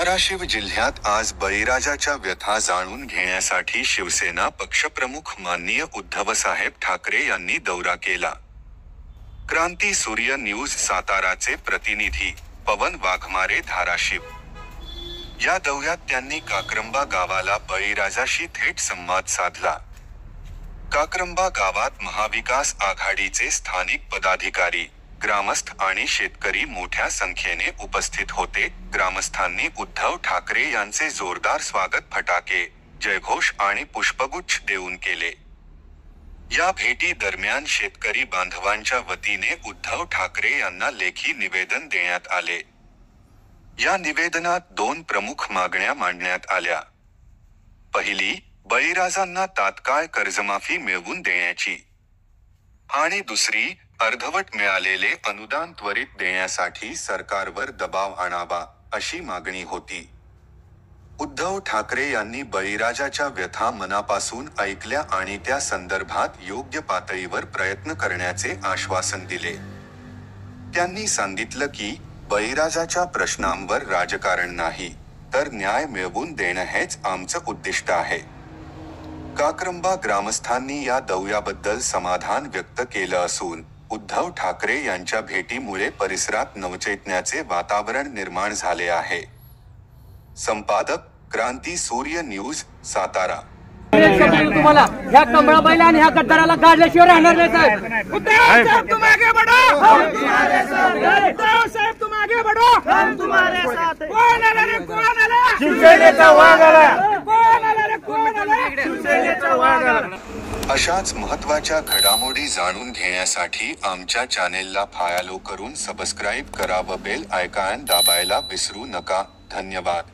धाराशिव जिल्ह्यात आज बळीराजाच्या व्यथा जाणून घेण्यासाठी शिवसेना पक्षप्रमुख माननीय उद्धवसाहेब ठाकरे यांनी दौरा केला. क्रांती सूर्य न्यूज साताराचे प्रतिनिधी पवन वाघमारे धाराशिव. या दौऱ्यात त्यांनी काक्रंबा गावाला बळीराजाशी थेट संवाद साधला. काक्रंबा गावात महाविकास आघाडीचे स्थानिक पदाधिकारी, ग्रामस्थ आणि शेतकरी मोठ्या संख्येने उपस्थित होते. ग्रामस्थांनी उद्धव ठाकरे यांचे जोरदार स्वागत फटाके, जयघोष आणि पुष्पगुच्छ देऊन केले. या भेटी दरम्यान शेतकरी बांधवांच्या वतीने उद्धव ठाकरे यांना लेखी निवेदन देण्यात आले. या निवेदनात 2 प्रमुख मागण्या मांडण्यात आल्या. पहिली, बळीराजांना तात्काळ कर्जमाफी मिळवून देण्याची आणि दुसरी, अर्धवट मिळालेले अनुदान त्वरित देण्यासाठी सरकारवर दबाव आणावा, अशी मागणी होती. उद्धव ठाकरे यांनी बळीराजाच्या व्यथा मनापासून ऐकल्या आणि त्या संदर्भात योग्य पातळीवर प्रयत्न करण्याचे आश्वासन दिले. त्यांनी सांगितलं की, बळीराजाच्या प्रश्नांवर राजकारण नाही, तर न्याय मिळवून देणं हेच आमचं उद्दिष्ट आहे. काक्रंबा ग्रामस्थांनी या दौऱ्याबद्दल समाधान व्यक्त केलं असून, उद्धव ठाकरे यांच्या भेटीमुळे परिसरात नवचैतन्याचे वातावरण निर्माण झाले आहे. संपादक, क्रांती सूर्य न्यूज, सातारा. तुम्हाला ह्या कमळाबाईला आणि ह्या गद्दाराला काढल्याशिवाय राहणार नाही साहेब. उद्धव साहेब तुम आगे बढ़ो, हम तुम्हारे साथ हैं. उद्धव साहेब तुम आगे बढ़ो, हम तुम्हारे साथ हैं. कोण आला रे, कोण आला? शिवसेनेचा वाघ आला. कोण आला रे, कोण आला? शिवसेनेचा वाघ आला. अशाच महत्त्वाच्या घडामोडी जाणून घेण्यासाठी आमच्या चॅनेलला फॉलो करून सबस्क्राईब करा व बेल आयकॉन दाबायला विसरू नका. धन्यवाद.